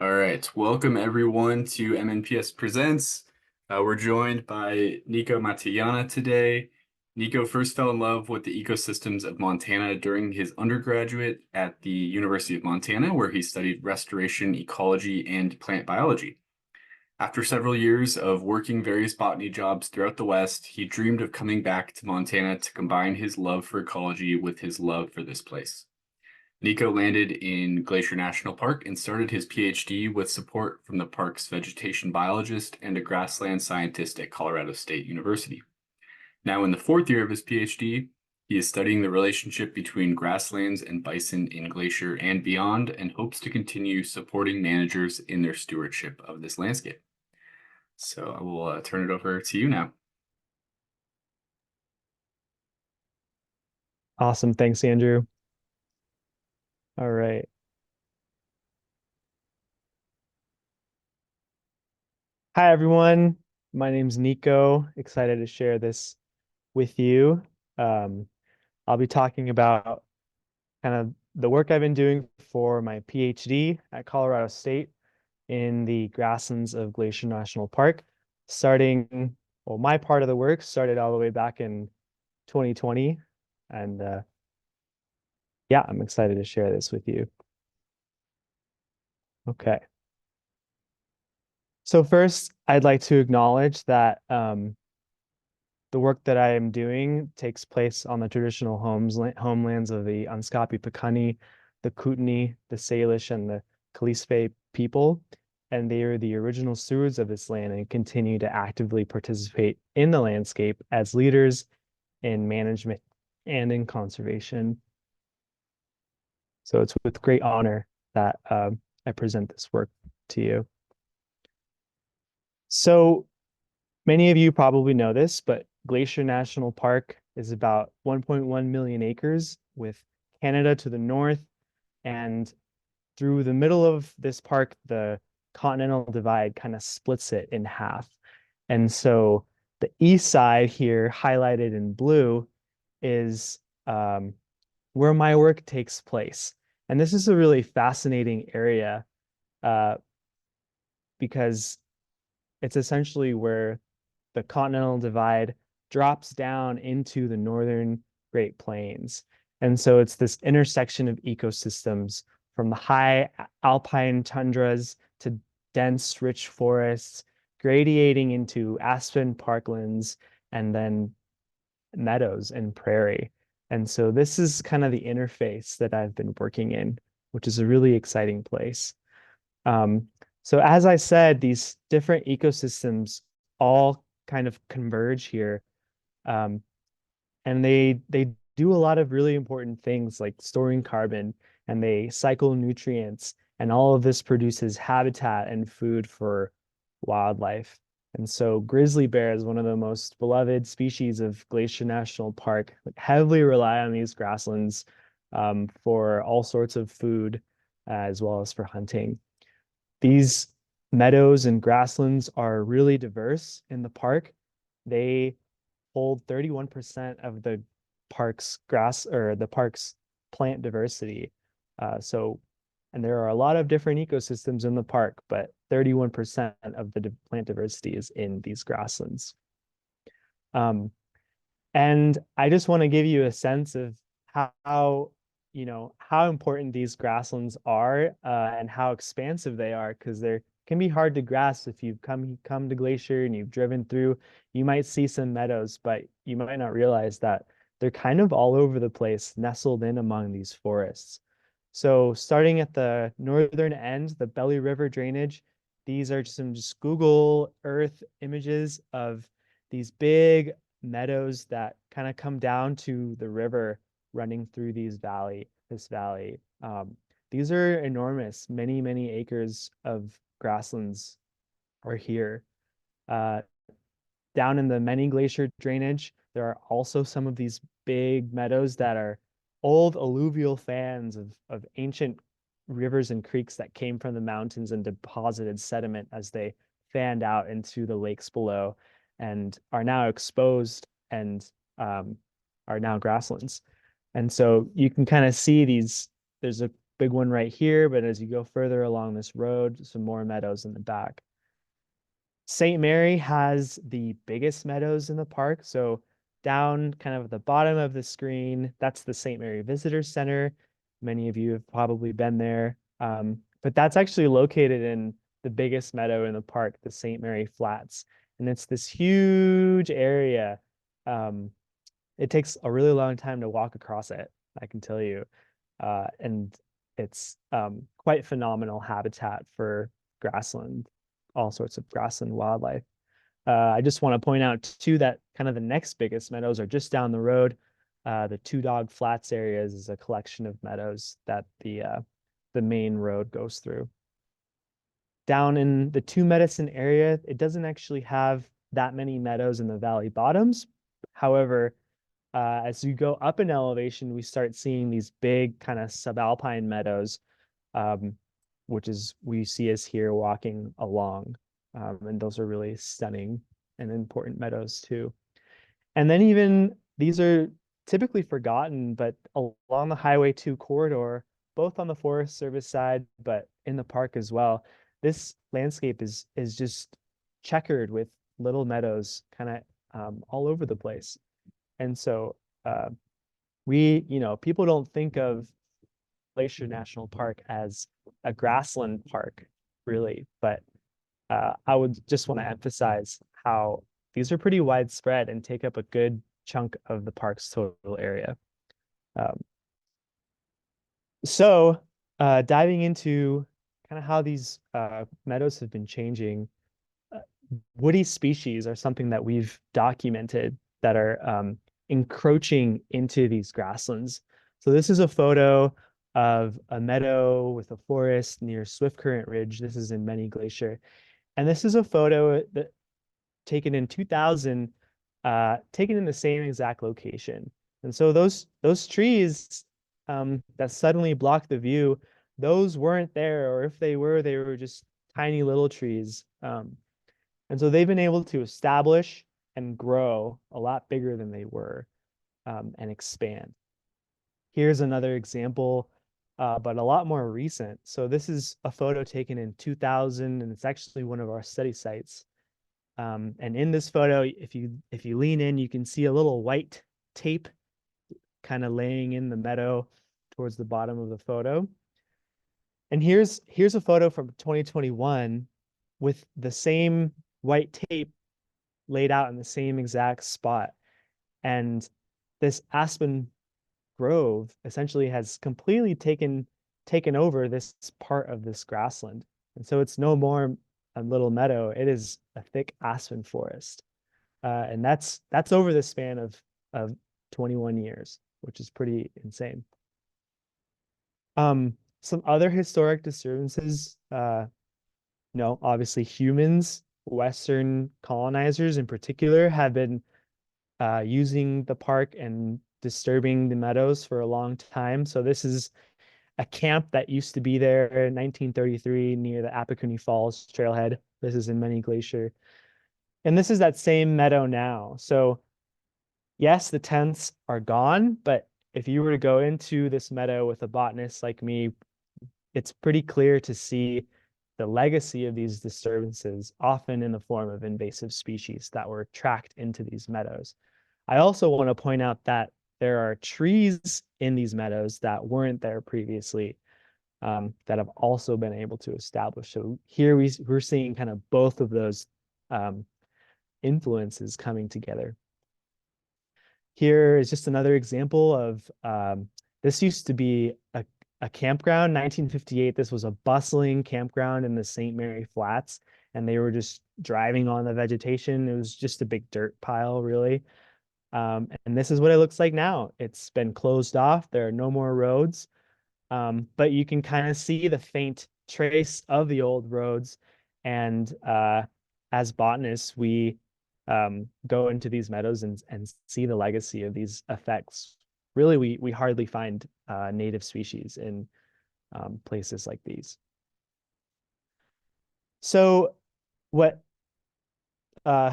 All right, welcome everyone to MNPS Presents. We're joined by Nico Matallana today. Nico first fell in love with the ecosystems of Montana during his undergraduate at the University of Montana, where he studied restoration, ecology, and plant biology. After several years of working various botany jobs throughout the West, he dreamed of coming back to Montana to combine his love for ecology with his love for this place. Nico landed in Glacier National Park and started his PhD with support from the park's vegetation biologist and a grassland scientist at Colorado State University. Now, in the fourth year of his PhD, he is studying the relationship between grasslands and bison in Glacier and beyond, and hopes to continue supporting managers in their stewardship of this landscape. So I will turn it over to you now. Awesome. Thanks, Andrew. All right. Hi, everyone. My name's Nico. Excited to share this with you. Um, I'll be talking about kind of the work I've been doing for my PhD at Colorado State in the grasslands of Glacier National Park. My part of the work started all the way back in 2020. And yeah, I'm excited to share this with you. Okay. So first, I'd like to acknowledge that the work that I am doing takes place on the traditional homelands of the Unskapi Piikani, the Kootenai, the Salish, and the Kalispel people, and they are the original stewards of this land and continue to actively participate in the landscape as leaders in management and in conservation. So it's with great honor that I present this work to you. So many of you probably know this, but Glacier National Park is about 1.1 million acres, with Canada to the north. And through the middle of this park, the Continental Divide kind of splits it in half. And so the east side here, highlighted in blue, is where my work takes place. And this is a really fascinating area uh, because it's essentially where the Continental Divide drops down into the northern Great Plains. And so it's this intersection of ecosystems from the high alpine tundras to dense, rich forests, gradiating into aspen parklands and then meadows and prairie. And so this is kind of the interface that I've been working in, which is a really exciting place. Um, so as I said, these different ecosystems all kind of converge here. Um, and they do a lot of really important things like storing carbon, and they cycle nutrients, and all of this produces habitat and food for wildlife. And so grizzly bear is one of the most beloved species of Glacier National Park, heavily rely on these grasslands for all sorts of food as well as for hunting. These meadows and grasslands are really diverse in the park. They hold 31% of the park's plant diversity. And there are a lot of different ecosystems in the park, but 31% of the plant diversity is in these grasslands. And I just want to give you a sense of how important these grasslands are and how expansive they are, because they can be hard to grasp. If you've come to Glacier and you've driven through, you might see some meadows, but you might not realize that they're kind of all over the place, nestled in among these forests. So starting at the northern end, the Belly River drainage, these are some just Google Earth images of these big meadows that kind of come down to the river running through this valley. These are enormous, many, many acres of grasslands are here. Uh, Down in the Many Glacier drainage, there are also some of these big meadows that are old alluvial fans of ancient rivers and creeks that came from the mountains and deposited sediment as they fanned out into the lakes below and are now exposed and are now grasslands. And so you can kind of see there's a big one right here, but as you go further along this road, some more meadows in the back. St. Mary has the biggest meadows in the park. So down kind of at the bottom of the screen, that's the St. Mary Visitor Center. Many of you have probably been there. But that's actually located in the biggest meadow in the park, the St. Mary Flats. And it's this huge area. Um, it takes a really long time to walk across it, I can tell you. And it's quite phenomenal habitat for grassland, all sorts of grassland wildlife. I just want to point out too that kind of the next biggest meadows are just down the road. The Two Dog Flats areas is a collection of meadows that the main road goes through. Down in the Two Medicine area, it doesn't actually have that many meadows in the valley bottoms. However, as you go up in elevation, we start seeing these big kind of subalpine meadows, um, which is we see us here walking along. And those are really stunning and important meadows too. And then even these are typically forgotten, but along the Highway 2 corridor, both on the Forest Service side, but in the park as well, this landscape is just checkered with little meadows kind of all over the place. And so uh, people don't think of Glacier National Park as a grassland park, really, but I would just want to emphasize how these are pretty widespread and take up a good chunk of the park's total area. Um, so diving into kind of how these meadows have been changing, uh, woody species are something that we've documented that are encroaching into these grasslands. So this is a photo of a meadow with a forest near Swift Current Ridge. This is in Many Glacier. And this is a photo that taken in 2000, taken in the same exact location. And so those trees that suddenly block the view, those weren't there, or if they were just tiny little trees. And so they've been able to establish and grow a lot bigger than they were, and expand. Here's another example, but a lot more recent. So this is a photo taken in 2000, and it's actually one of our study sites. And in this photo, if you lean in, you can see a little white tape kind of laying in the meadow towards the bottom of the photo. And here's a photo from 2021 with the same white tape laid out in the same exact spot. And this aspen grove essentially has completely taken over this part of this grassland. And so it's no more a little meadow, it is a thick aspen forest. And that's over the span of 21 years, which is pretty insane. Some other historic disturbances, no, obviously humans, Western colonizers in particular, have been using the park and disturbing the meadows for a long time. So this is a camp that used to be there in 1933 near the Apecony Falls trailhead. This is in Many Glacier. And this is that same meadow now. So yes, the tents are gone, but if you were to go into this meadow with a botanist like me, it's pretty clear to see the legacy of these disturbances, often in the form of invasive species that were tracked into these meadows. I also want to point out that there are trees in these meadows that weren't there previously, that have also been able to establish. So here we're seeing kind of both of those influences coming together. Here is just another example of this used to be a campground. 1958, this was a bustling campground in the St. Mary Flats, and they were just driving on the vegetation. It was just a big dirt pile, really. And this is what it looks like now. It's been closed off. There are no more roads, but you can kind of see the faint trace of the old roads. And as botanists, we go into these meadows and see the legacy of these effects. Really, we hardly find native species in places like these. So what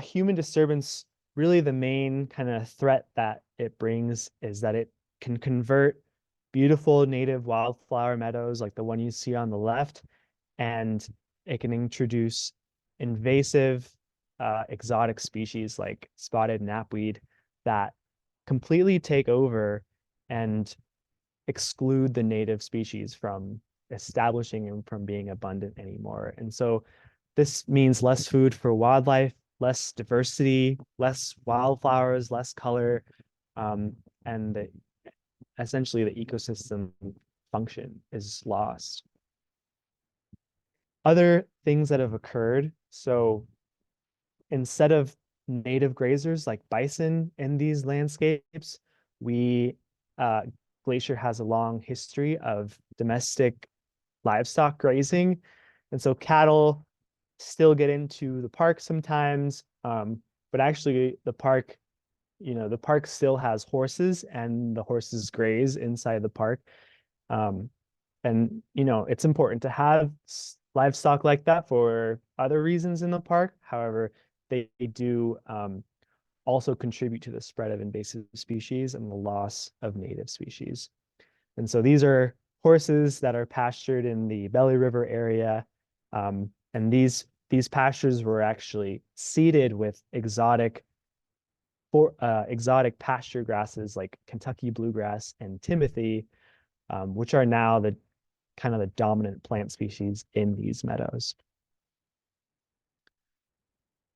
human disturbance, really the main kind of threat that it brings is that it can convert beautiful native wildflower meadows like the one you see on the left, and it can introduce invasive exotic species like spotted knapweed that completely take over and exclude the native species from establishing and from being abundant anymore. And so this means less food for wildlife, less diversity, less wildflowers, less color, and essentially the ecosystem function is lost. Other things that have occurred, so instead of native grazers like bison in these landscapes, we Glacier has a long history of domestic livestock grazing. And so cattle still get into the park sometimes, but actually the park still has horses and the horses graze inside the park. Um, and it's important to have livestock like that for other reasons in the park. However, they do also contribute to the spread of invasive species and the loss of native species. And so these are horses that are pastured in the Belly River area. And these pastures were actually seeded with exotic pasture grasses like Kentucky bluegrass and Timothy, which are now the kind of the dominant plant species in these meadows.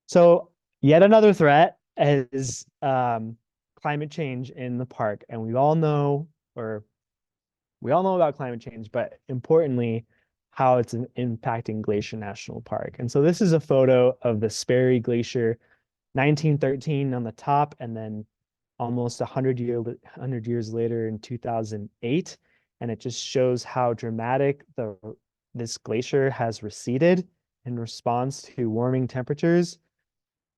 So yet another threat is climate change in the park. And we all know about climate change, but importantly, how it's impacting Glacier National Park. And so this is a photo of the Sperry Glacier, 1913 on the top, and then almost 100 years later in 2008. And it just shows how dramatic this glacier has receded in response to warming temperatures.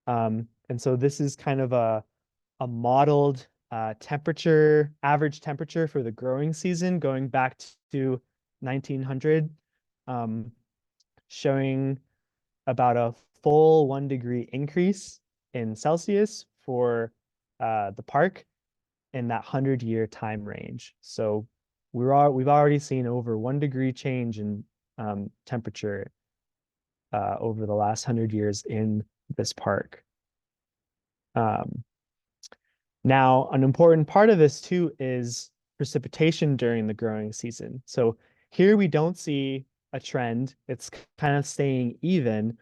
And so this is kind of a modeled average temperature for the growing season going back to 1900, showing about a full 1 degree increase in Celsius for the park in that 100-year time range. So we've already seen over 1 degree change in temperature over the last 100 years in this park. Now, an important part of this too is precipitation during the growing season. So here we don't see a trend. It's kind of staying even.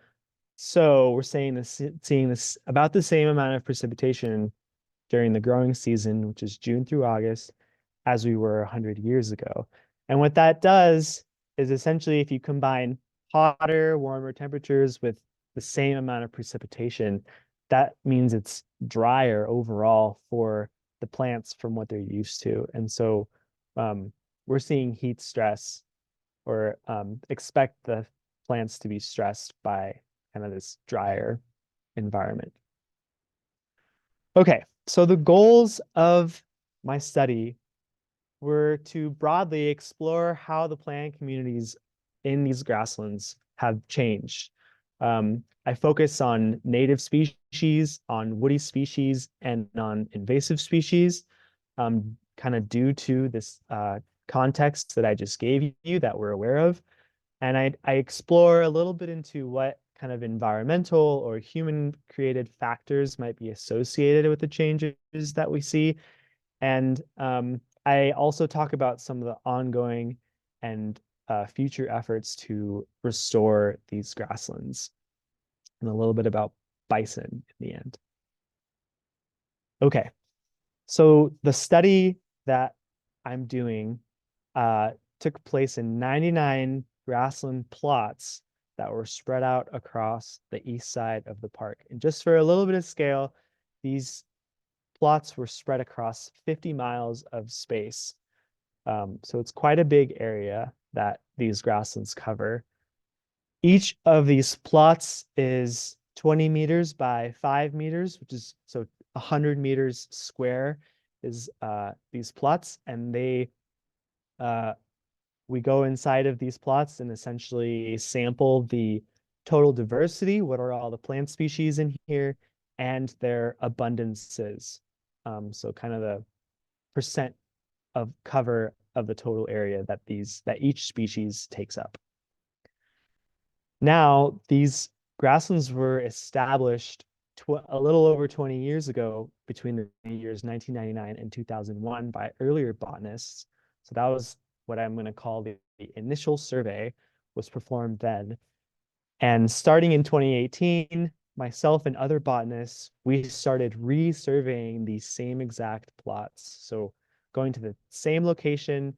So we're seeing this about the same amount of precipitation during the growing season, which is June through August, as we were 100 years ago. And what that does is essentially if you combine hotter, warmer temperatures with the same amount of precipitation, that means it's drier overall for the plants from what they're used to. And so we're seeing heat stress, or expect the plants to be stressed by kind of this drier environment. Okay, so the goals of my study were to broadly explore how the plant communities in these grasslands have changed. I focus on native species, on woody species, and on invasive species, kind of due to this context that I just gave you that we're aware of. And I explore a little bit into what kind of environmental or human created factors might be associated with the changes that we see. And I also talk about some of the ongoing and future efforts to restore these grasslands, and a little bit about bison in the end. Okay, so the study that I'm doing took place in 99 grassland plots that were spread out across the east side of the park. And just for a little bit of scale, these plots were spread across 50 miles of space. So it's quite a big area that these grasslands cover. Each of these plots is 20 meters by 5 meters, which is so 100 meters square is these plots. And we go inside of these plots and essentially sample the total diversity, what are all the plant species in here, and their abundances. So kind of the percent of cover of the total area that each species takes up. Now, these grasslands were established a little over 20 years ago, between the years 1999 and 2001, by earlier botanists. So that was what I'm going to call the initial survey, was performed then. And starting in 2018, myself and other botanists, we started resurveying these same exact plots. So going to the same location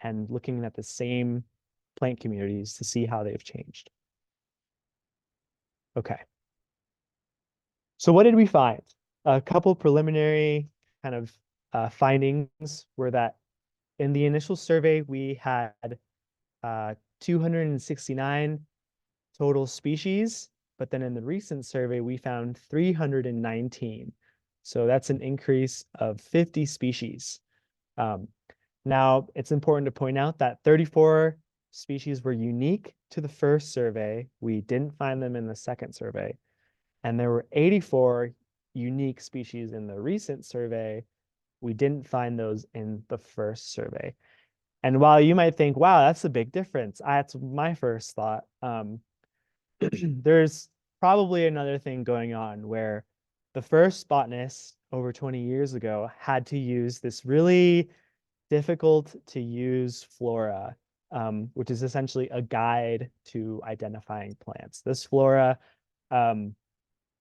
and looking at the same plant communities to see how they've changed. Okay. So what did we find? A couple preliminary kind of findings were that in the initial survey, we had 269 total species, but then in the recent survey, we found 319. So that's an increase of 50 species. Now, it's important to point out that 34 species were unique to the first survey. We didn't find them in the second survey. And there were 84 unique species in the recent survey. We didn't find those in the first survey. And while you might think, wow, that's a big difference, that's my first thought. There's probably another thing going on where the first botanists over 20 years ago had to use this really difficult to use flora, which is essentially a guide to identifying plants. This flora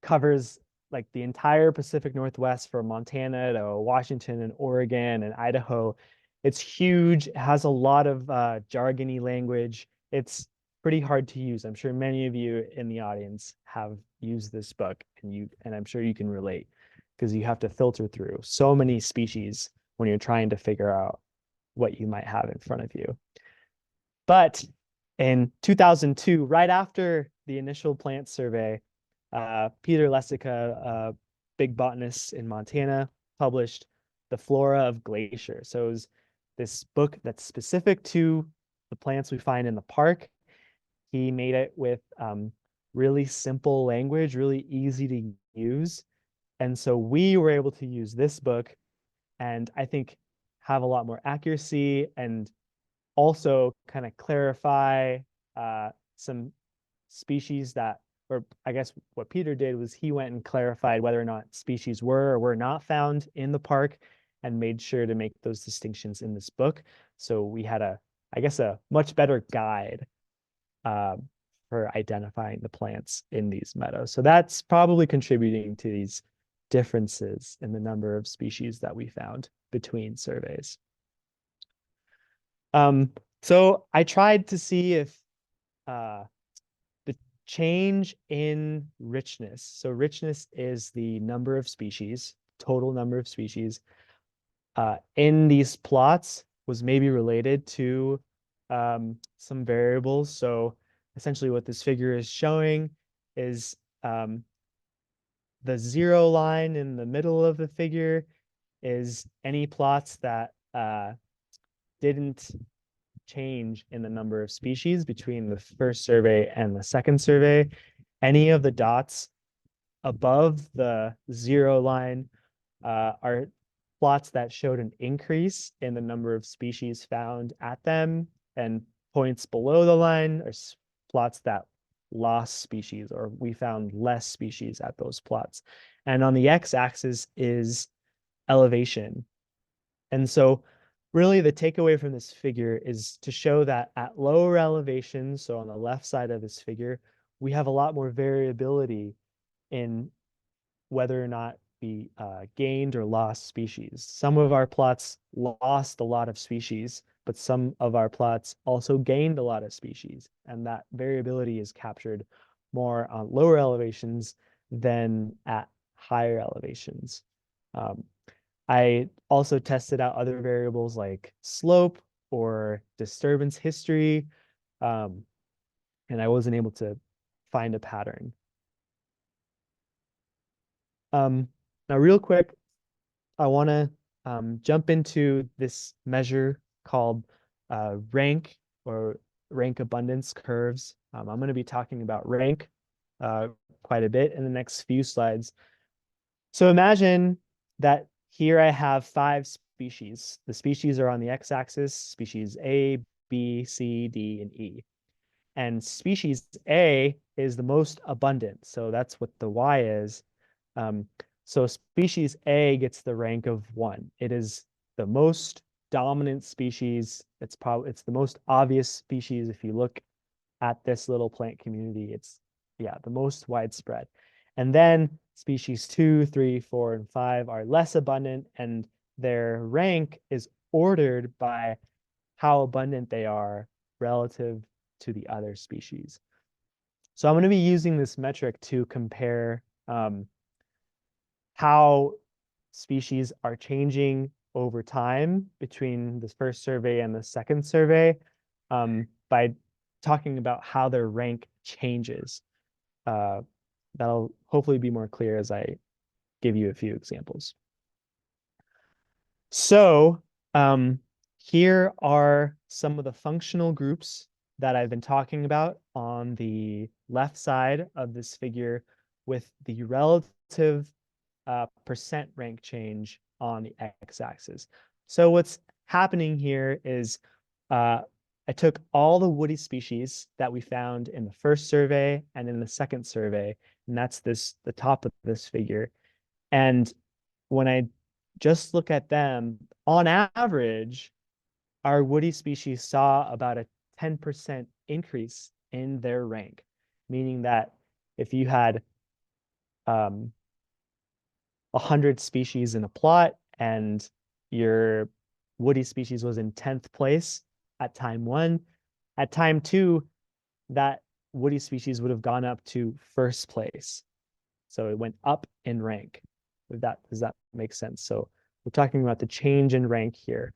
covers like the entire Pacific Northwest from Montana to Washington and Oregon and Idaho. It's huge. It has a lot of jargony language. It's pretty hard to use. I'm sure many of you in the audience have used this book, and I'm sure you can relate, because you have to filter through so many species when you're trying to figure out what you might have in front of you. But in 2002, right after the initial plant survey, Peter Lessica, a big botanist in Montana, published The Flora of Glacier. So it was this book that's specific to the plants we find in the park. He made it with really simple language, really easy to use. And so we were able to use this book and I think have a lot more accuracy and also kind of clarify some species that, or I guess what Peter did was he went and clarified whether or not species were or were not found in the park and made sure to make those distinctions in this book. So we had I guess a much better guide for identifying the plants in these meadows. So that's probably contributing to these differences in the number of species that we found between surveys. So I tried to see if the change in richness. So richness is the number of species, total number of species, in these plots was maybe related to some variables. So essentially what this figure is showing is the 0 line in the middle of the figure is any plots that didn't change in the number of species between the first survey and the second survey. Any of the dots above the 0 line are plots that showed an increase in the number of species found at them, and points below the line are plots that lost species, or we found less species at those plots. And on the x-axis is elevation. And so really the takeaway from this figure is to show that at lower elevations, so on the left side of this figure, we have a lot more variability in whether or not we gained or lost species. Some of our plots lost a lot of species, but some of our plots also gained a lot of species. And that variability is captured more on lower elevations than at higher elevations. I also tested out other variables like slope or disturbance history, and I wasn't able to find a pattern. Now, real quick, I want to jump into this measure called rank or rank abundance curves. I'm going to be talking about rank quite a bit in the next few slides. So imagine that here I have 5 species. The species are on the x-axis, species A, B, C, D, and E. And species A is the most abundant. So that's what the Y is. Um, so species A gets the rank of 1. It is the most dominant species. It's the most obvious species if you look at this little plant community. It's the most widespread. And then species 2, 3, 4, and 5 are less abundant, and their rank is ordered by how abundant they are relative to the other species. So I'm going to be using this metric to compare how species are changing over time between the first survey and the second survey by talking about how their rank changes. That'll hopefully be more clear as I give you a few examples. So here are some of the functional groups that I've been talking about on the left side of this figure with the relative percent rank change on the x-axis. So what's happening here is I took all the woody species that we found in the first survey and in the second survey, and that's the top of this figure. And when I just look at them, on average, our woody species saw about a 10% increase in their rank, meaning that if you had 100 species in a plot and your woody species was in 10th place at time 1, at time 2, that woody species would have gone up to first place. So it went up in rank. Does that make sense? So we're talking about the change in rank here.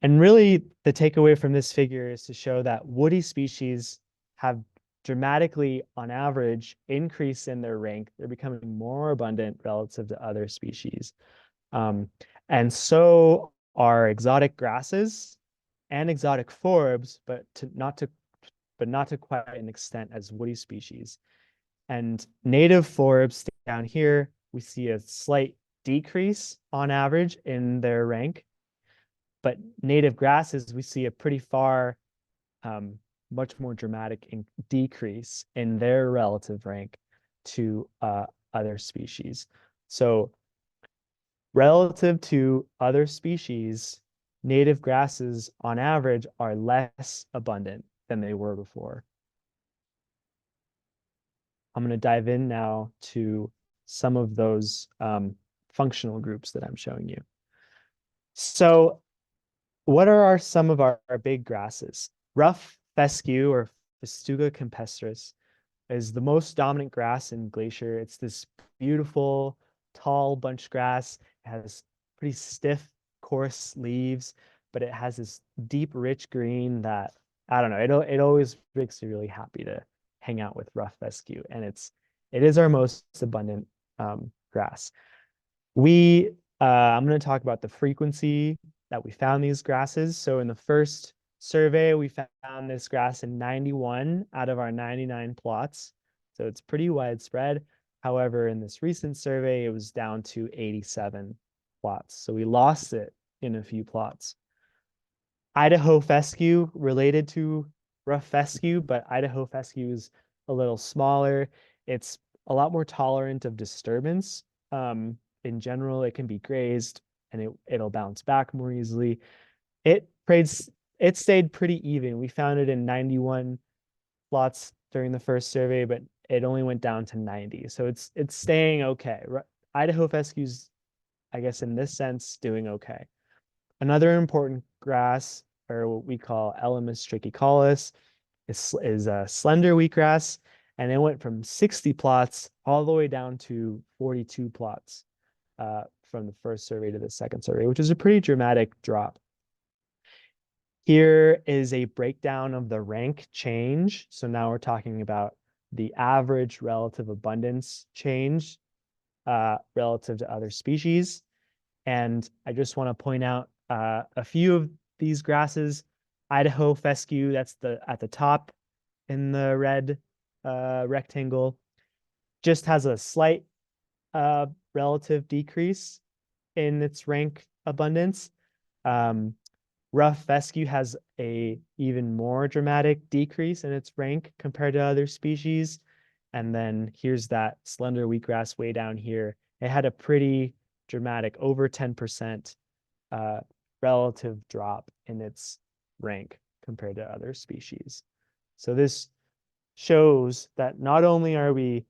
And really, the takeaway from this figure is to show that woody species have dramatically, on average, increase in their rank. They're becoming more abundant relative to other species. And so are exotic grasses and exotic forbs, but not to quite an extent as woody species. And native forbs down here, we see a slight decrease on average in their rank. But native grasses, we see a pretty far, much more dramatic decrease in their relative rank to other species. So relative to other species, native grasses on average are less abundant than they were before. I'm going to dive in now to some of those functional groups that I'm showing you. So what are some of our big grasses? Rough fescue or Festuca campestris is the most dominant grass in Glacier. It's this beautiful, tall bunch grass. It has pretty stiff, coarse leaves, but it has this deep, rich green that, I don't know, it always makes me really happy to hang out with rough fescue. And it is our most abundant grass. I'm going to talk about the frequency that we found these grasses. So in the first survey, we found this grass in 91 out of our 99 plots. So it's pretty widespread. However, in this recent survey, it was down to 87 plots. So we lost it in a few plots. Idaho fescue related to rough fescue, but Idaho fescue is a little smaller. It's a lot more tolerant of disturbance. In general, it can be grazed and it'll bounce back more easily. It stayed pretty even. We found it in 91 plots during the first survey, but it only went down to 90. So it's staying okay. Idaho fescue's, I guess in this sense, doing okay. Another important grass, or what we call Elymus trichicollis, is a slender wheatgrass, and it went from 60 plots all the way down to 42 plots from the first survey to the second survey, which is a pretty dramatic drop. Here is a breakdown of the rank change. So now we're talking about the average relative abundance change relative to other species. And I just want to point out a few of these grasses. Idaho fescue, that's at the top in the red rectangle, just has a slight relative decrease in its rank abundance. Um, Rough fescue has a even more dramatic decrease in its rank compared to other species. And then here's that slender wheatgrass way down here. It had a pretty dramatic, over 10% uh, relative drop in its rank compared to other species. So this shows that not only are we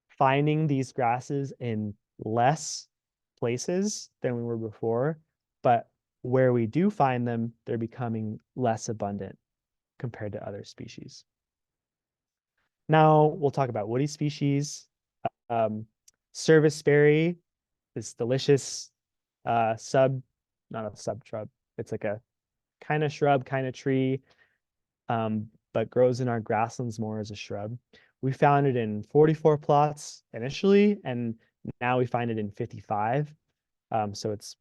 finding these grasses in less places than we were before, but where we do find them, they're becoming less abundant compared to other species. Now we'll talk about woody species. Um, Serviceberry, this delicious sub, not a subshrub. It's like a kind of shrub, kind of tree, but grows in our grasslands more as a shrub. We found it in 44 plots initially, and now we find it in 55. So it's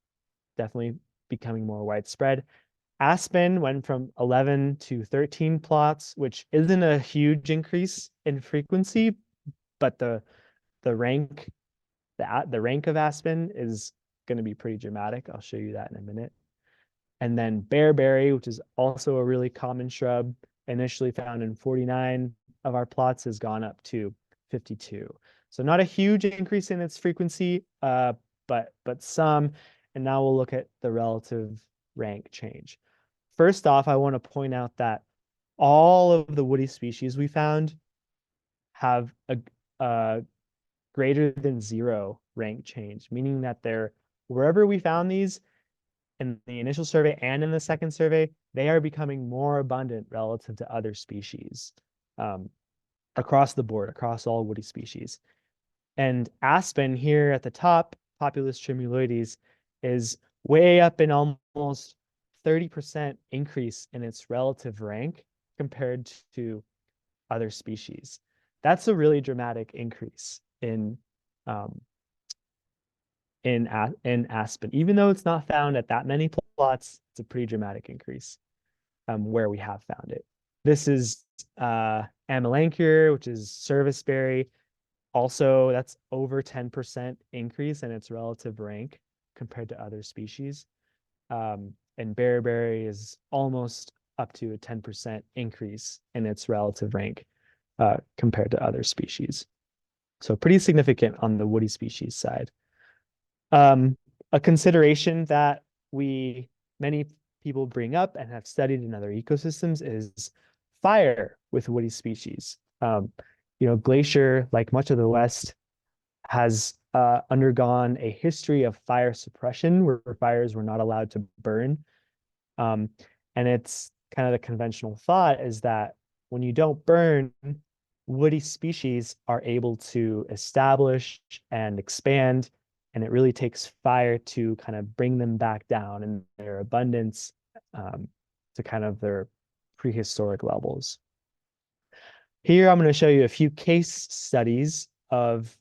definitely becoming more widespread. Aspen went from 11 to 13 plots, which isn't a huge increase in frequency, but the rank the rank of aspen is going to be pretty dramatic. I'll show you that in a minute. And then bearberry, which is also a really common shrub, initially found in 49 of our plots, has gone up to 52. So not a huge increase in its frequency, but some. And now we'll look at the relative rank change. First off, I want to point out that all of the woody species we found have a greater than zero rank change, meaning that they're wherever we found these, in the initial survey and in the second survey, they are becoming more abundant relative to other species across the board, across all woody species. And aspen here at the top, Populus tremuloides, is way up in almost 30% increase in its relative rank compared to other species. That's a really dramatic increase um, in aspen. Even though it's not found at that many plots, it's a pretty dramatic increase where we have found it. This is Amelanchier, which is serviceberry. Also, that's over 10% increase in its relative rank compared to other species. And bearberry is almost up to a 10% increase in its relative rank compared to other species. So pretty significant on the woody species side. A consideration that many people bring up and have studied in other ecosystems is fire with woody species. Glacier, like much of the West, has undergone a history of fire suppression where fires were not allowed to burn. And it's kind of the conventional thought is that when you don't burn, woody species are able to establish and expand, and it really takes fire to kind of bring them back down in their abundance to kind of their prehistoric levels. Here, I'm going to show you a few case studies of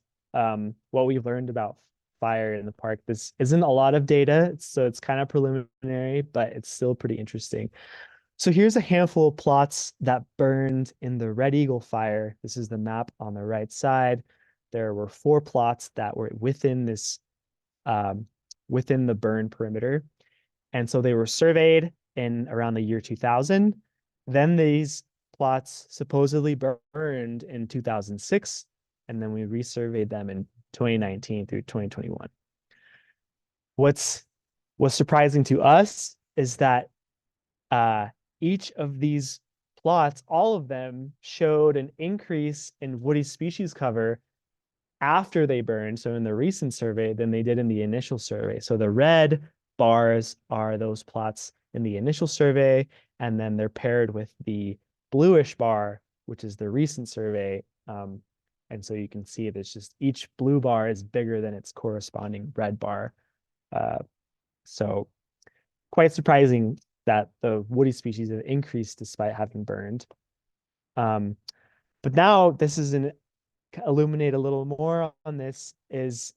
what we've learned about fire in the park. This isn't a lot of data, so it's kind of preliminary, but it's still pretty interesting. So here's a handful of plots that burned in the Red Eagle fire. This is the map on the right side. There were 4 plots that were within the burn perimeter. And so they were surveyed in around the year 2000. Then these plots supposedly burned in 2006, and then we resurveyed them in 2019 through 2021. What's surprising to us is that each of these plots, all of them showed an increase in woody species cover after they burned, so in the recent survey, than they did in the initial survey. So the red bars are those plots in the initial survey, and then they're paired with the bluish bar, which is the recent survey. And so you can see there's just each blue bar is bigger than its corresponding red bar. So quite surprising that the woody species have increased despite having burned. But now this is an illuminate a little more on this is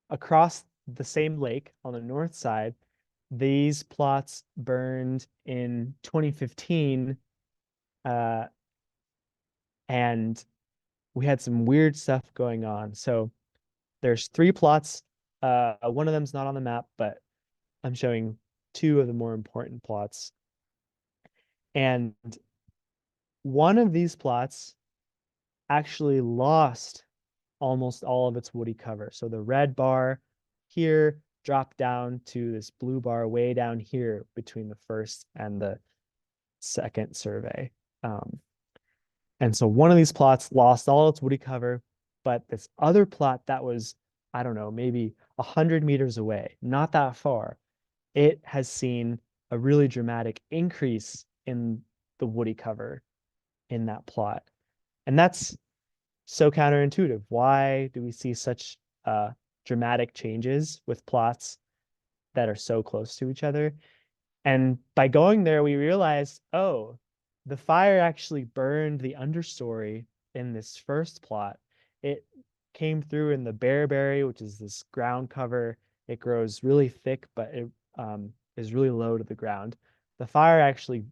across the same lake on the north side, these plots burned in 2015 and we had some weird stuff going on. So there's 3 plots One of them's not on the map, but I'm showing two of the more important plots. And one of these plots actually lost almost all of its woody cover. So the red bar here dropped down to this blue bar way down here between the first and the second survey. Um, and so one of these plots lost all its woody cover, but this other plot that was, I don't know, maybe 100 meters away, not that far, it has seen a really dramatic increase in the woody cover in that plot. And that's so counterintuitive. Why do we see such dramatic changes with plots that are so close to each other? And by going there, we realized, oh, the fire actually burned the understory in this first plot. It came through in the bearberry, which is this ground cover. It grows really thick, but it is really low to the ground. The fire actually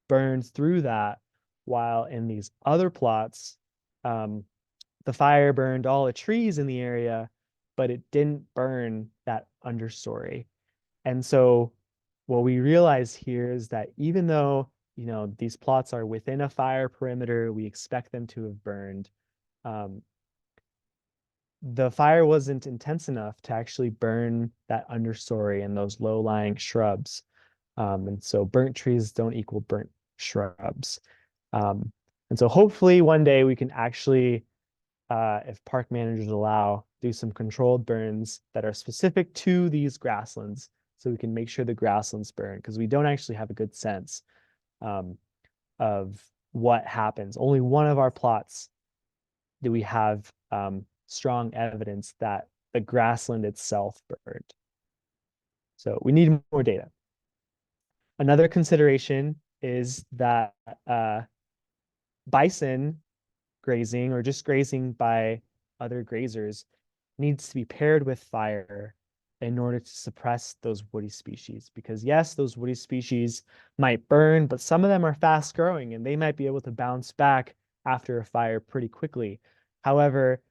burned through that, while in these other plots, the fire burned all the trees in the area, but it didn't burn that understory. And so what we realize here is that even though, these plots are within a fire perimeter, we expect them to have burned. Um, the fire wasn't intense enough to actually burn that understory and those low-lying shrubs. And so burnt trees don't equal burnt shrubs. And so hopefully one day we can actually, if park managers allow, do some controlled burns that are specific to these grasslands so we can make sure the grasslands burn, because we don't actually have a good sense of what happens. Only one of our plots do we have strong evidence that the grassland itself burned. So we need more data. Another consideration is that bison grazing or just grazing by other grazers needs to be paired with fire in order to suppress those woody species. Because yes, those woody species might burn, but some of them are fast growing and they might be able to bounce back after a fire pretty quickly. However,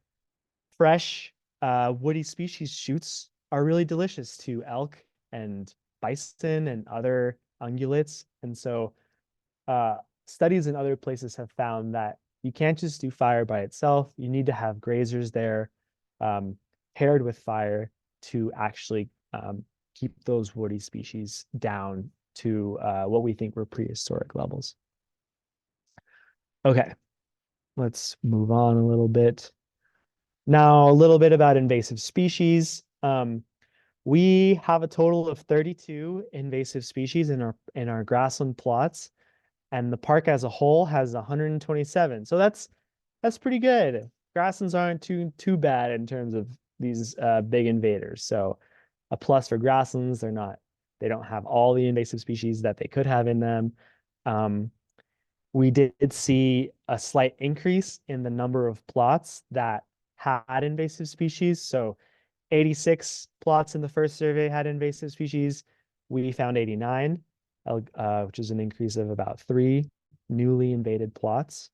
fresh woody species shoots are really delicious to elk and bison and other ungulates. And so studies in other places have found that you can't just do fire by itself. You need to have grazers there paired with fire to actually keep those woody species down to what we think were prehistoric levels. Okay, let's move on a little bit. Now, a little bit about invasive species. We have a total of 32 invasive species in our grassland plots, and the park as a whole has 127. So that's pretty good. Grasslands aren't too bad in terms of these big invaders. So a plus for grasslands. They don't have all the invasive species that they could have in them. We did see a slight increase in the number of plots that had invasive species. So 86 plots in the first survey had invasive species. We found 89, which is an increase of about 3 newly invaded plots.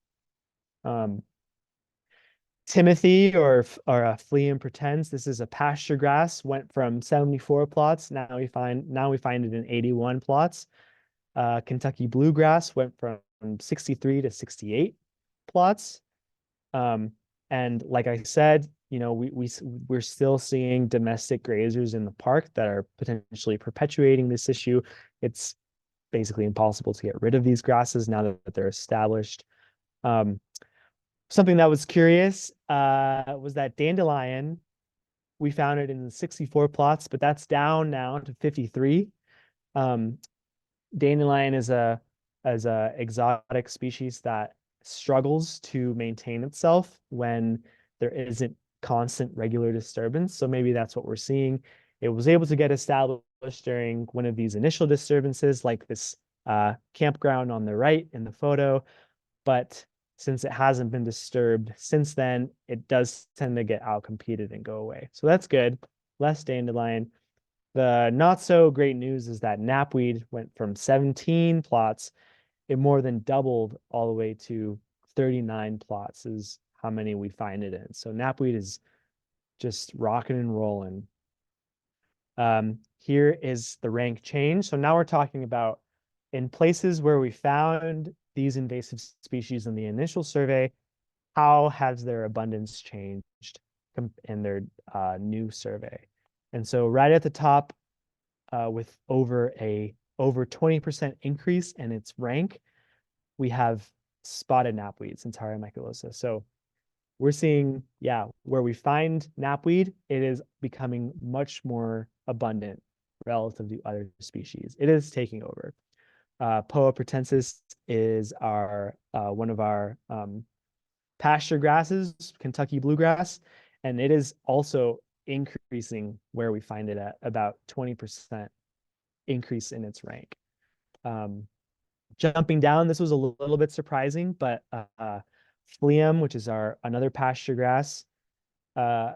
Timothy or flea and pretends, this is a pasture grass, went from 74 plots. Now we find it in 81 plots. Kentucky bluegrass went from 63 to 68 plots. And like I said, we're still seeing domestic grazers in the park that are potentially perpetuating this issue. It's basically impossible to get rid of these grasses now that they're established. Something that was curious was that dandelion. We found it in 64 plots, but that's down now to 53. Dandelion is a exotic species that struggles to maintain itself when there isn't constant regular disturbance. So maybe that's what we're seeing. It was able to get established during one of these initial disturbances, like this campground on the right in the photo. But since it hasn't been disturbed since then, it does tend to get outcompeted and go away. So that's good. Less dandelion. The not so great news is that knapweed went from 17 plots. It more than doubled all the way to 39 plots is how many we find it in. So knapweed is just rocking and rolling. Here is the rank change. So now we're talking about in places where we found these invasive species in the initial survey, how has their abundance changed in their new survey? And so right at the top, with over 20% increase in its rank, we have spotted knapweed, Centaurea maculosa. So we're seeing, yeah, where we find knapweed, it is becoming much more abundant relative to other species. It is taking over. Poa pratensis is our one of our pasture grasses, Kentucky bluegrass, and it is also increasing where we find it at about 20% increase in its rank. Jumping down, this was a little bit surprising, but phleum, which is our another pasture grass, uh,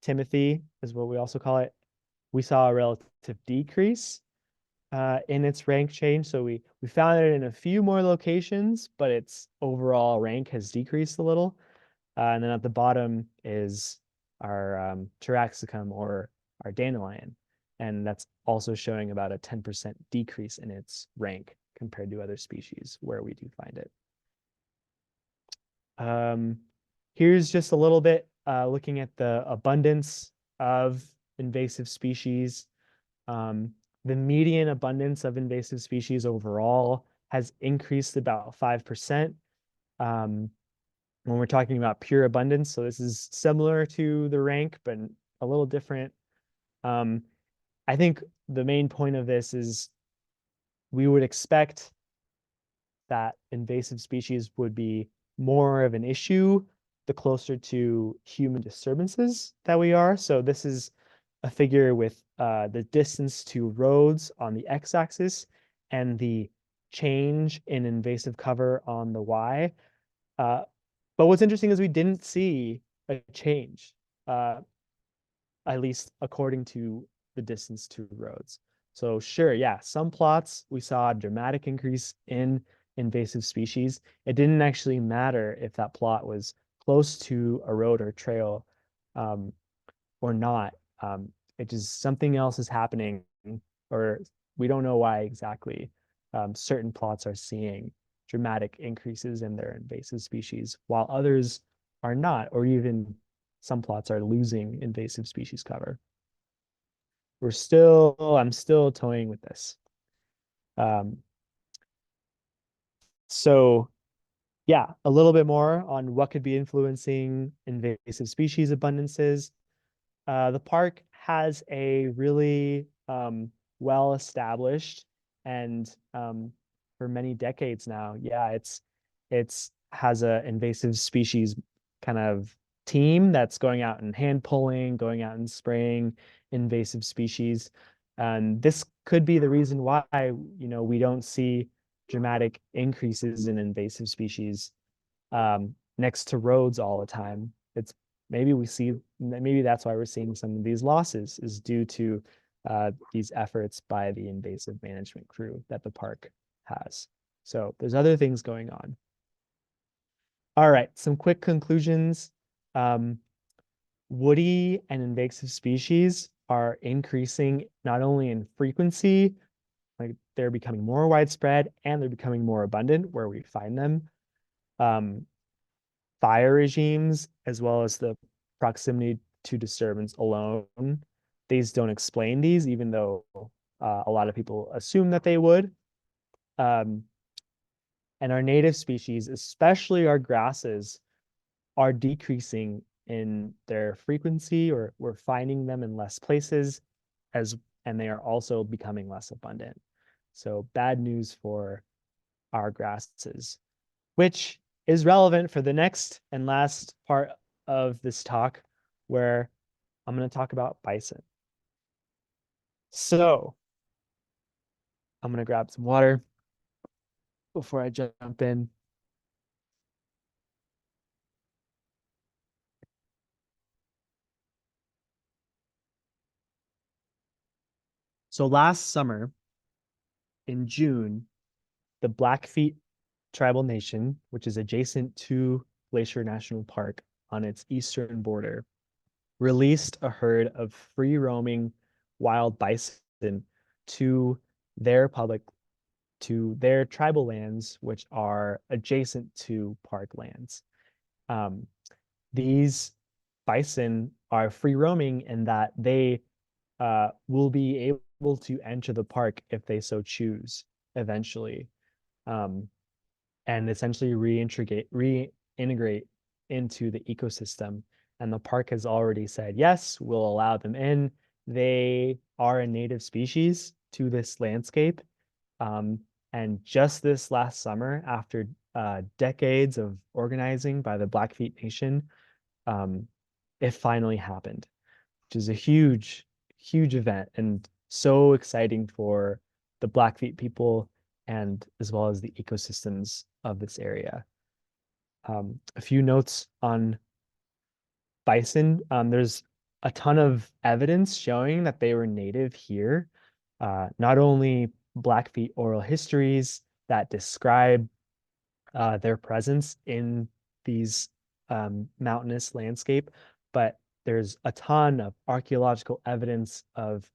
Timothy is what we also call it. We saw a relative decrease in its rank change. So we found it in a few more locations, but its overall rank has decreased a little. And then at the bottom is our Taraxacum or our dandelion. And that's also showing about a 10% decrease in its rank compared to other species where we do find it. Here's just a little bit looking at the abundance of invasive species. The median abundance of invasive species overall has increased about 5%. When we're talking about pure abundance, so this is similar to the rank, but a little different. I think the main point of this is we would expect that invasive species would be more of an issue the closer to human disturbances that we are. So this is a figure with the distance to roads on the x-axis and the change in invasive cover on the y. But what's interesting is we didn't see a change, at least according to the distance to roads. So sure, yeah, some plots we saw a dramatic increase in invasive species. It didn't actually matter if that plot was close to a road or trail or not. It just something else is happening, or we don't know why exactly. Certain plots are seeing dramatic increases in their invasive species, while others are not, or even some plots are losing invasive species cover. I'm still toying with this. Um, so yeah, a little bit more on what could be influencing invasive species abundances. The park has a really well-established and for many decades now, yeah, it's has a invasive species kind of team that's going out and hand pulling, going out and spraying invasive species. And this could be the reason why, we don't see dramatic increases in invasive species next to roads all the time. It's maybe that's why we're seeing some of these losses is due to these efforts by the invasive management crew that the park has. So there's other things going on. All right, some quick conclusions. Um, Woody and invasive species are increasing not only in frequency, like they're becoming more widespread and they're becoming more abundant where we find them. Fire regimes, as well as the proximity to disturbance alone, these don't explain these, even though a lot of people assume that they would. Um, and our native species, especially our grasses, are decreasing in their frequency, or we're finding them in less places, and they are also becoming less abundant. So bad news for our grasses, which is relevant for the next and last part of this talk, where I'm going to talk about bison. So I'm going to grab some water before I jump in. So last summer in June, the Blackfeet tribal nation, which is adjacent to Glacier National Park on its eastern border, released a herd of free roaming wild bison to their public, to their tribal lands, which are adjacent to park lands. Um, these bison are free roaming in that they will be able to enter the park if they so choose eventually, um, and essentially reintegrate into the ecosystem. And the park has already said, yes, we'll allow them in. They are a native species to this landscape. Um, and just this last summer, after decades of organizing by the Blackfeet Nation, um, it finally happened, which is a huge, huge event and so exciting for the Blackfeet people and as well as the ecosystems of this area. A few notes on bison. There's a ton of evidence showing that they were native here. Not only Blackfeet oral histories that describe their presence in these mountainous landscape, but there's a ton of archaeological evidence of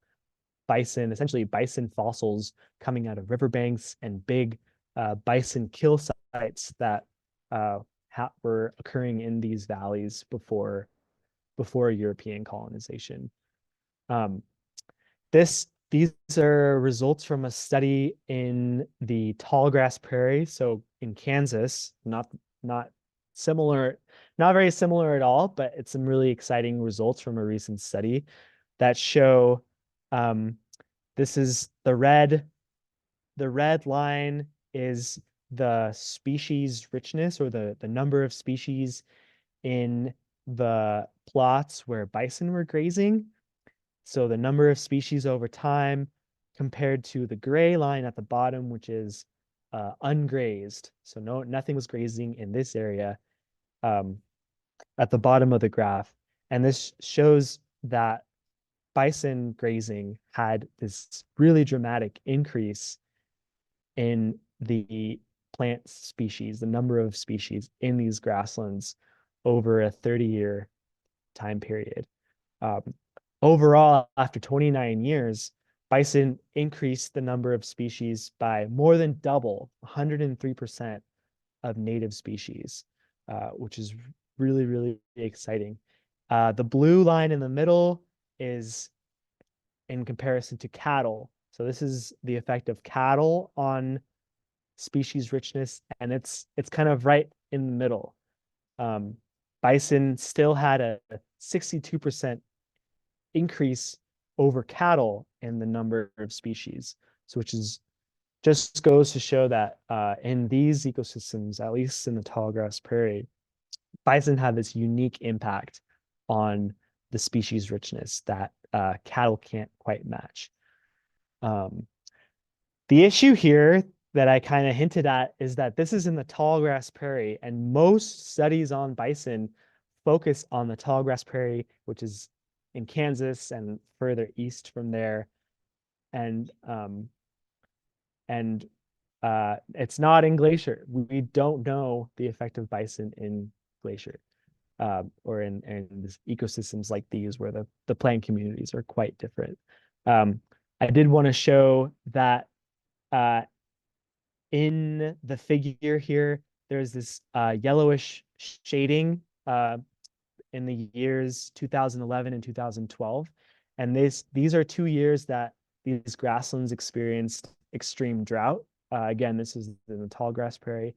bison, essentially bison fossils coming out of riverbanks and big bison kill sites that were occurring in these valleys before European colonization. Um, these are results from a study in the tall grass prairie, so in Kansas, not similar, not very similar at all, but it's some really exciting results from a recent study that show um, this is the red line is the species richness or the number of species in the plots where bison were grazing. So the number of species over time compared to the gray line at the bottom, which is ungrazed. So nothing was grazing in this area um, at the bottom of the graph. And this shows that bison grazing had this really dramatic increase in the plant species, the number of species in these grasslands over a 30-year time period. Um, Overall, after 29 years, bison increased the number of species by more than double, 103% of native species, which is really, really exciting. The blue line in the middle is in comparison to cattle. So this is the effect of cattle on species richness, and it's kind of right in the middle. Um, Bison still had a 62% increase over cattle in the number of species. So which is just goes to show that in these ecosystems, at least in the tall grass prairie, bison have this unique impact on the species richness that cattle can't quite match. Um, the issue here that I kind of hinted at is that this is in the tall grass prairie, and most studies on bison focus on the tall grass prairie, which is in Kansas and further east from there. And it's not in Glacier. We don't know the effect of bison in Glacier or in this ecosystems like these where the plant communities are quite different. I did want to show that uh, in the figure here, there's this yellowish shading in the years 2011 and 2012. And these are 2 years that these grasslands experienced extreme drought. Again, this is in the tall grass prairie.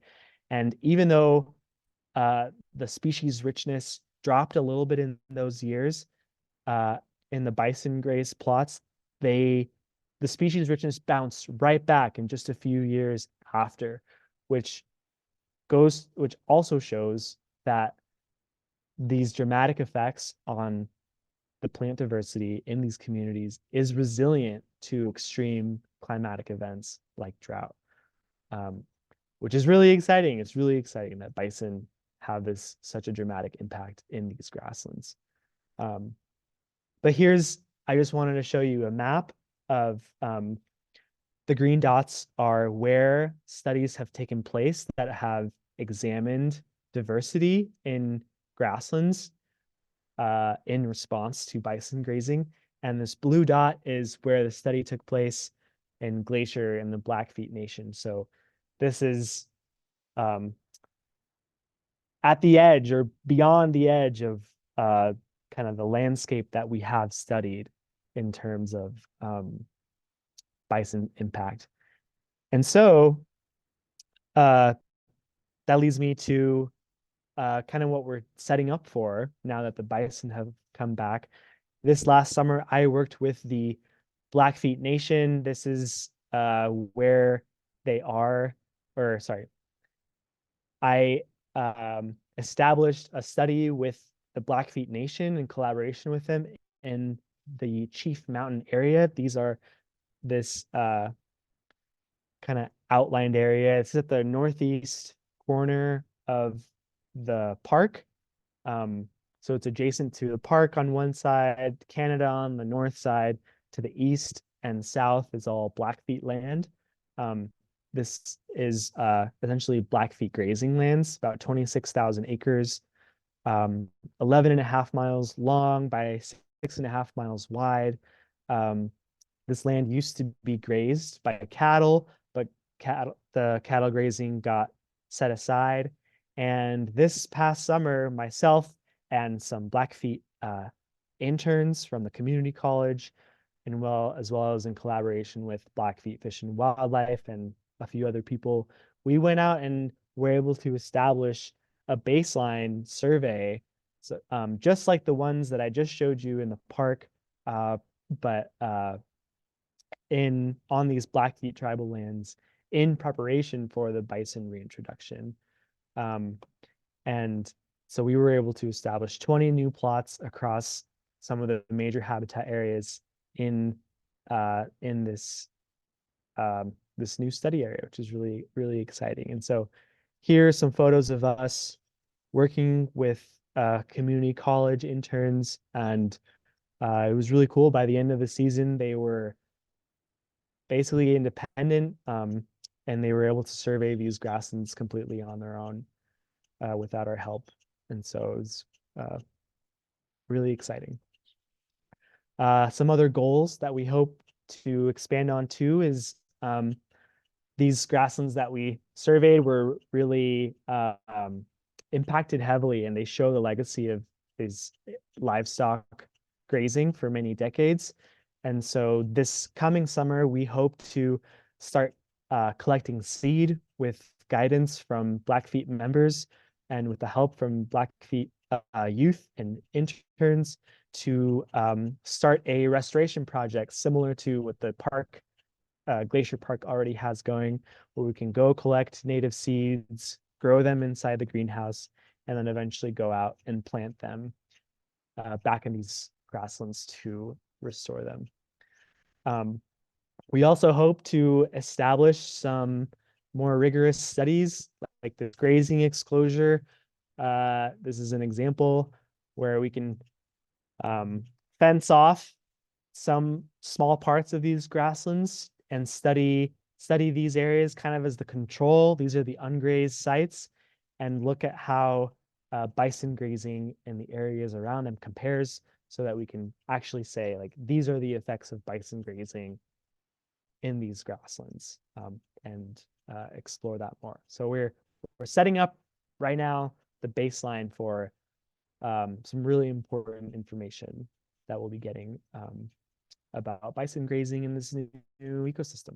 And even though the species richness dropped a little bit in those years, uh, in the bison graze plots, the species richness bounced right back in just a few years after, which also shows that these dramatic effects on the plant diversity in these communities is resilient to extreme climatic events like drought, um, which is really exciting. It's really exciting that bison have this such a dramatic impact in these grasslands. Um, but I just wanted to show you a map of the green dots are where studies have taken place that have examined diversity in grasslands in response to bison grazing. And this blue dot is where the study took place in Glacier in the Blackfeet Nation. So this is um, at the edge or beyond the edge of kind of the landscape that we have studied in terms of bison impact. And so uh, that leads me to kind of what we're setting up for now that the bison have come back. This last summer, I worked with the Blackfeet Nation. This is where they are, or sorry, I established a study with the Blackfeet Nation in collaboration with them in the Chief Mountain area. These are this kind of outlined area. It's at the northeast corner of the park. So it's adjacent to the park on one side, Canada on the north side. To the east and south is all Blackfeet land. This is essentially Blackfeet grazing lands, about 26,000 acres, 11 and a half miles long by 6.5 miles wide. This land used to be grazed by cattle, but the cattle grazing got set aside. And this past summer, myself and some Blackfeet interns from the community college, and as well as in collaboration with Blackfeet Fish and Wildlife and a few other people, we went out and were able to establish a baseline survey, so just like the ones that I just showed you in the park, but in on these Blackfeet tribal lands in preparation for the bison reintroduction. And so we were able to establish 20 new plots across some of the major habitat areas in this this new study area, which is really, really exciting. And so here are some photos of us working with community college interns, and it was really cool. By the end of the season, they were basically independent, and they were able to survey these grasslands completely on their own without our help. And so it was really exciting. Some other goals that we hope to expand on too is these grasslands that we surveyed were really impacted heavily, and they show the legacy of these livestock grazing for many decades. And so this coming summer, we hope to start collecting seed with guidance from Blackfeet members and with the help from Blackfeet youth and interns to start a restoration project similar to what the park, Glacier Park already has going, where we can go collect native seeds, grow them inside the greenhouse, and then eventually go out and plant them back in these grasslands to restore them. We also hope to establish some more rigorous studies like the grazing exclosure. This is an example where we can fence off some small parts of these grasslands and study these areas kind of as the control. These are the ungrazed sites, and look at how bison grazing in the areas around them compares, so that we can actually say, like, these are the effects of bison grazing in these grasslands, and explore that more. So we're setting up right now the baseline for some really important information that we'll be getting about bison grazing in this new ecosystem.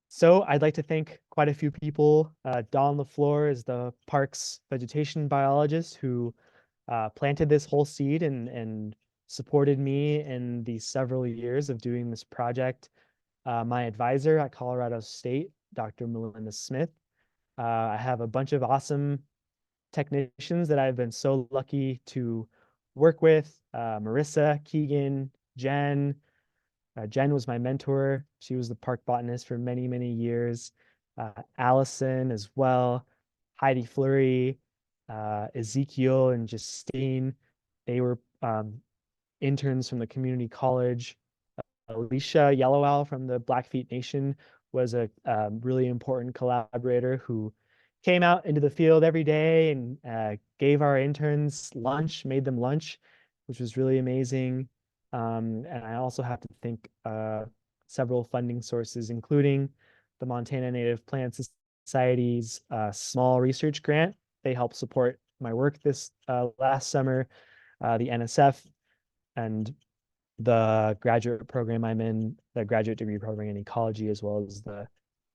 So I'd like to thank quite a few people. Don LaFleur is the park's vegetation biologist who planted this whole seed and supported me in these several years of doing this project. My advisor at Colorado State, Dr. Melinda Smith. I have a bunch of awesome technicians that I've been so lucky to work with. Marissa, Keegan, Jen. Jen was my mentor. She was the park botanist for many, many years. Allison as well. Heidi Fleury, Ezekiel and Justine. They were interns from the community college. Alicia Yellow Owl from the Blackfeet Nation was a really important collaborator who came out into the field every day and gave our interns lunch, made them lunch. which was really amazing. And I also have to thank several funding sources, including the Montana Native Plant Society's small research grant. They helped support my work this last summer, the NSF, and the graduate program I'm in, the graduate degree program in ecology, as well as the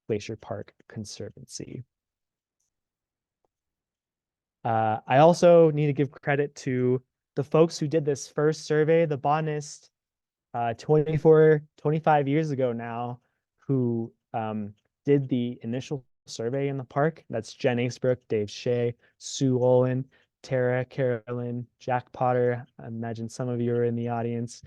Glacier Park Conservancy. I also need to give credit to the folks who did this first survey, the botanist 25 years ago now, who did the initial survey in the park. That's Jen Acebrook, Dave Shea, Sue Olin, Tara Carolyn, Jack Potter. I imagine some of you are in the audience.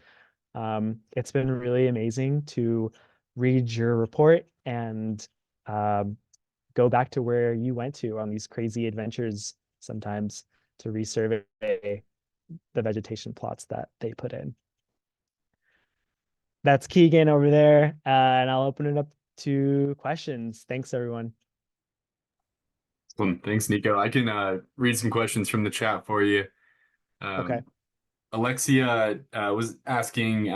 It's been really amazing to read your report and go back to where you went to on these crazy adventures sometimes to resurvey the vegetation plots that they put in. That's Keegan over there, and I'll open it up to questions. Thanks, everyone. Thanks, Nico. I can read some questions from the chat for you. Okay. Alexia was asking,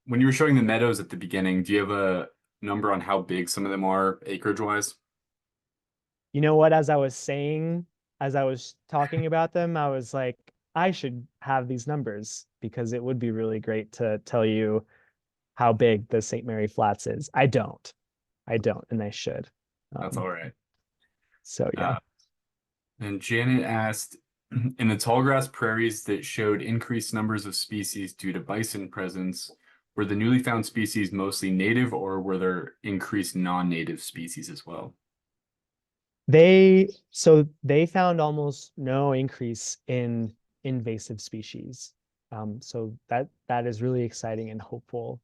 when you were showing the meadows at the beginning, do you have a number on how big some of them are acreage-wise? You know what? As I was saying, as I was talking about them, I was like, I should have these numbers because it would be really great to tell you how big the St. Mary Flats is. I don't, and I should. That's all right. So yeah. And Janet asked, in the tallgrass prairies that showed increased numbers of species due to bison presence, were the newly found species mostly native or were there increased non-native species as well? They found almost no increase in invasive species. So that is really exciting and hopeful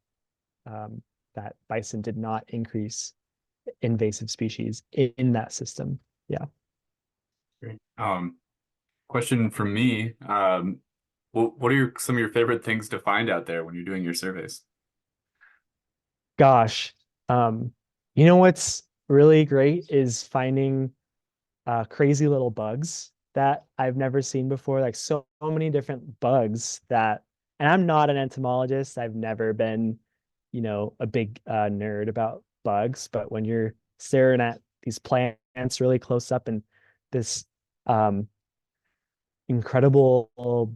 that bison did not increase invasive species in that system. Yeah. Great. Question from me. What are some of your favorite things to find out there when you're doing your surveys? Gosh, you know what's really great is finding crazy little bugs that I've never seen before. Like so many different bugs that, and I'm not an entomologist. I've never been, a big nerd about bugs. But when you're staring at these plants really close up and this um, incredible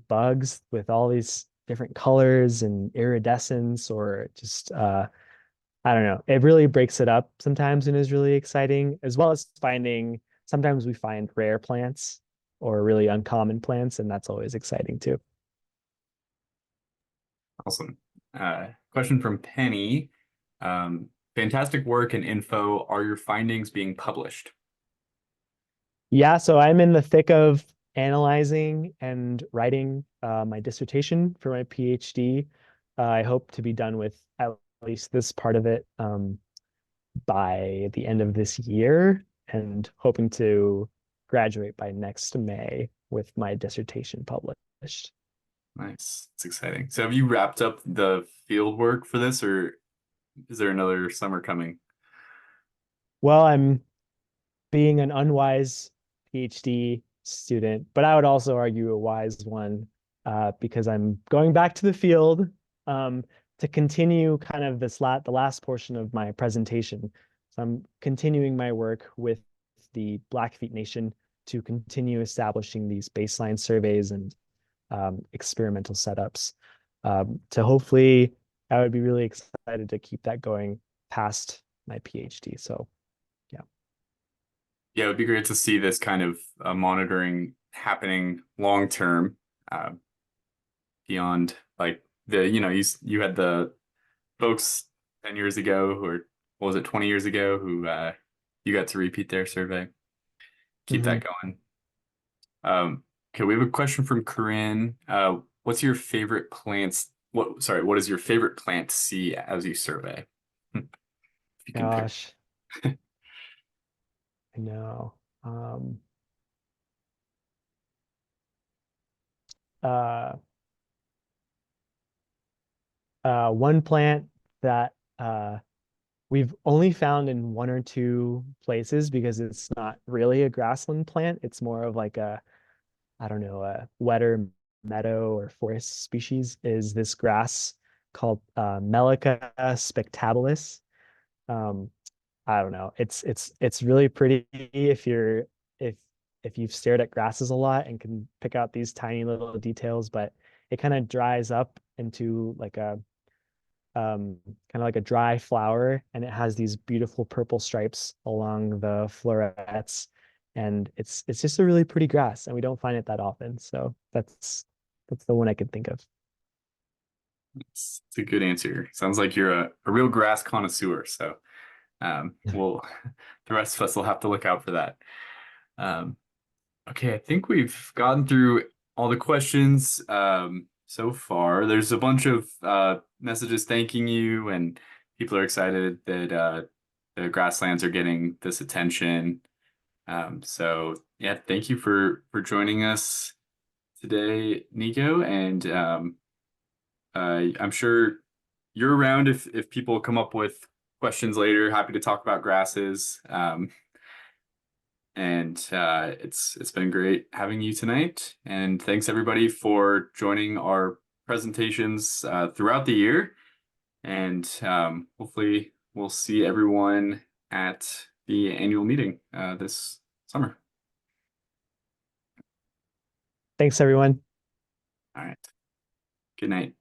bugs with all these different colors and iridescence, or just I don't know. It really breaks it up sometimes and is really exciting, as well as sometimes we find rare plants or really uncommon plants, and that's always exciting too. Awesome. Question from Penny. Fantastic work and info. Are your findings being published? Yeah, so I'm in the thick of analyzing and writing my dissertation for my PhD. I hope to be done with at least this part of it by the end of this year, and hoping to graduate by next May with my dissertation published. Nice. It's exciting. So have you wrapped up the field work for this, or is there another summer coming? Well, I'm being an unwise PhD student, but I would also argue a wise one because I'm going back to the field to continue kind of the last portion of my presentation. So I'm continuing my work with the Blackfeet Nation to continue establishing these baseline surveys and experimental setups. To hopefully, I would be really excited to keep that going past my PhD. So yeah. Yeah, it would be great to see this kind of monitoring happening long term, uh, beyond like you had the folks 10 years ago or what was it 20 years ago who you got to repeat their survey. Keep that going. Okay, we have a question from Corinne. What's your favorite plants? What is your favorite plant to see as you survey? If you can pick. Gosh, I know. Um, uh, One plant that we've only found in one or two places because it's not really a grassland plant. It's more of like I don't know, a wetter meadow or forest species is this grass called Melica spectabilis. Um, I don't know. It's really pretty if if you've stared at grasses a lot and can pick out these tiny little details, but it kind of dries up into like a kind of like a dry flower, and it has these beautiful purple stripes along the florets, and it's just a really pretty grass, and we don't find it that often. So that's the one I can think of. It's a good answer. Sounds like you're a real grass connoisseur. So we'll the rest of us will have to look out for that. Um, okay, I think we've gotten through all the questions so far. There's a bunch of messages thanking you, and people are excited that the grasslands are getting this attention. So yeah, thank you for joining us today, Nico, and I'm sure you're around if people come up with questions later. Happy to talk about grasses. And it's been great having you tonight. And thanks everybody for joining our presentations throughout the year. And hopefully we'll see everyone at the annual meeting this summer. Thanks, everyone. All right. Good night.